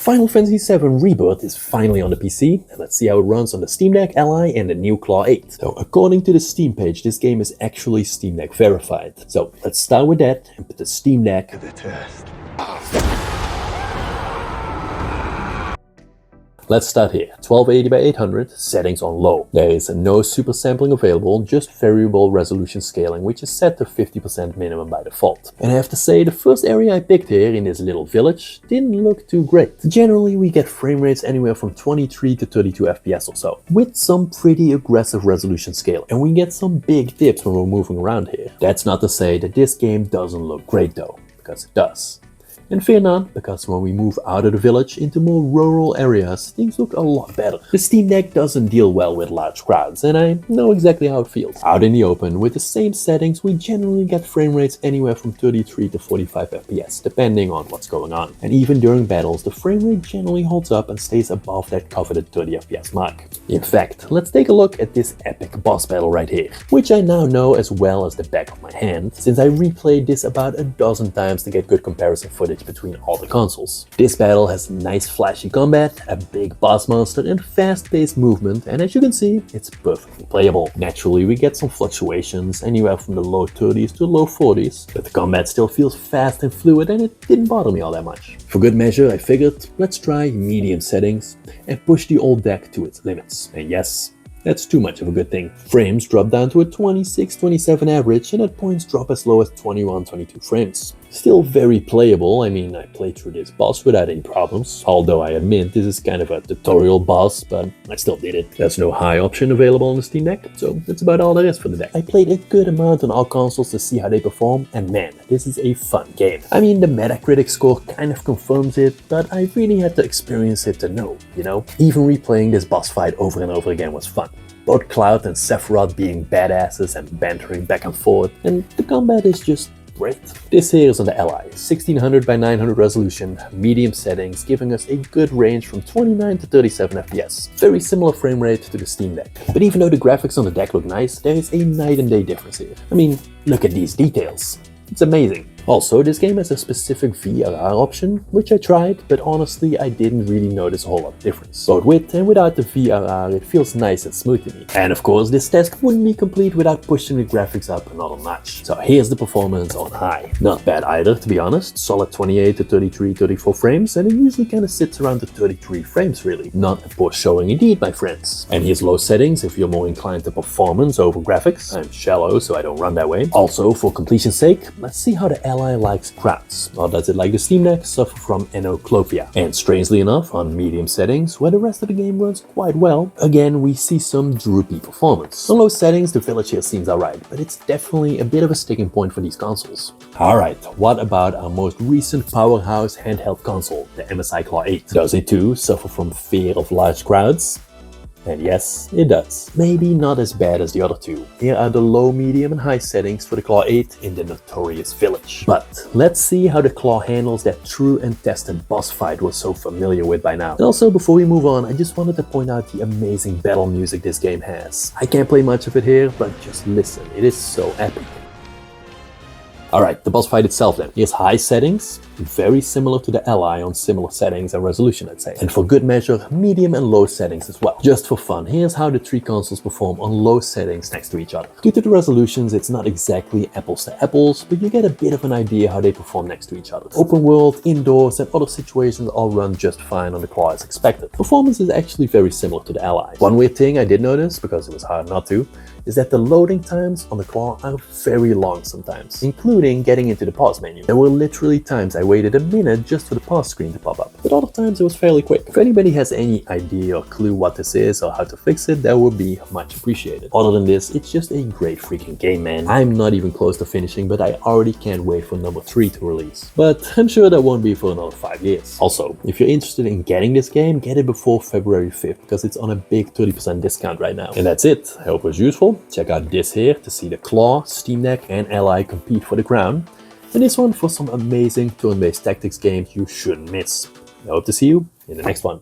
Final Fantasy 7 Rebirth is finally on the PC, and let's see how it runs on the Steam Deck, Ally, and the new Claw 8. So according to the Steam page, this game is actually Steam Deck verified. So let's start with that and put the Steam Deck to the test. Let's start here. 1280 by 800, settings on low. There is no super sampling available, just variable resolution scaling, which is set to 50% minimum by default. And I have to say, the first area I picked here in this little village didn't look too great. Generally, we get frame rates anywhere from 23 to 32 FPS or so, with some pretty aggressive resolution scaling. And we get some big dips when we're moving around here. That's not to say that this game doesn't look great though, because it does. And fear not, because when we move out of the village into more rural areas, things look a lot better. The Steam Deck doesn't deal well with large crowds, and I know exactly how it feels. Out in the open, with the same settings, we generally get frame rates anywhere from 33 to 45 FPS, depending on what's going on. And even during battles, the frame rate generally holds up and stays above that coveted 30 FPS mark. In fact, let's take a look at this epic boss battle right here, which I now know as well as the back of my hand, since I replayed this about a dozen times to get good comparison footage between all the consoles. This battle has nice flashy combat, a big boss monster, and fast-paced movement, and as you can see, it's perfectly playable. Naturally, we get some fluctuations, anywhere from the low 30s to low 40s, but the combat still feels fast and fluid, and it didn't bother me all that much. For good measure, I figured, let's try medium settings and push the old deck to its limits. And yes, that's too much of a good thing. Frames drop down to a 26-27 average, and at points drop as low as 21-22 frames. Still very playable. I mean, I played through this boss without any problems, although I admit this is kind of a tutorial boss, but I still did it. There's no high option available on the Steam Deck, so that's about all there is for the deck. I played a good amount on all consoles to see how they perform, and man, this is a fun game. I mean, the Metacritic score kind of confirms it, but I really had to experience it to know, you know? Even replaying this boss fight over and over again was fun. Both Cloud and Sephiroth being badasses and bantering back and forth, and the combat is just great. This here is on the Ally, 1600 by 900 resolution, medium settings, giving us a good range from 29 to 37 FPS. Very similar frame rate to the Steam Deck. But even though the graphics on the deck look nice, there is a night and day difference here. I mean, look at these details. It's amazing. Also, this game has a specific VRR option, which I tried, but honestly I didn't really notice a whole lot of difference. Both with and without the VRR, it feels nice and smooth to me. And of course, this test wouldn't be complete without pushing the graphics up another notch. So here's the performance on high. Not bad either, to be honest. Solid 28 to 33, 34 frames, and it usually kind of sits around the 33 frames really. Not a poor showing indeed, my friends. And here's low settings if you're more inclined to performance over graphics. I'm shallow, so I don't run that way. Also, for completion's sake, let's see how the Ally likes crowds, or does it, like the Steam Deck, suffer from enoclovia? And strangely enough, on medium settings, where the rest of the game runs quite well, again we see some droopy performance. On low settings, the village here seems alright, but it's definitely a bit of a sticking point for these consoles. Alright, what about our most recent powerhouse handheld console, the MSI Claw 8? Does it too suffer from fear of large crowds? And yes, it does. Maybe not as bad as the other two. Here are the low, medium and high settings for the Claw 8 in the notorious village. But let's see how the Claw handles that true and tested boss fight we're so familiar with by now. And also, before we move on, I just wanted to point out the amazing battle music this game has. I can't play much of it here, but just listen, it is so epic. Alright, the boss fight itself then. Here's high settings, very similar to the Ally on similar settings and resolution, I'd say. And for good measure, medium and low settings as well. Just for fun, here's how the three consoles perform on low settings next to each other. Due to the resolutions, it's not exactly apples to apples, but you get a bit of an idea how they perform next to each other. Open world, indoors, and other situations all run just fine on the Claw as expected. Performance is actually very similar to the Ally. One weird thing I did notice, because it was hard not to, is that the loading times on the Claw are very long sometimes, including getting into the pause menu. There were literally times I waited a minute just for the pause screen to pop up, but other times it was fairly quick. If anybody has any idea or clue what this is or how to fix it, that would be much appreciated. Other than this, it's just a great freaking game, man. I'm not even close to finishing, but I already can't wait for number 3 to release. But I'm sure that won't be for another 5 years. Also, if you're interested in getting this game, get it before February 5th, because it's on a big 30% discount right now. And that's it. I hope it was useful. Check out this here to see the Claw, Steam Deck and Ally compete for the crown, and this one for some amazing turn-based tactics games you shouldn't miss. I hope to see you in the next one.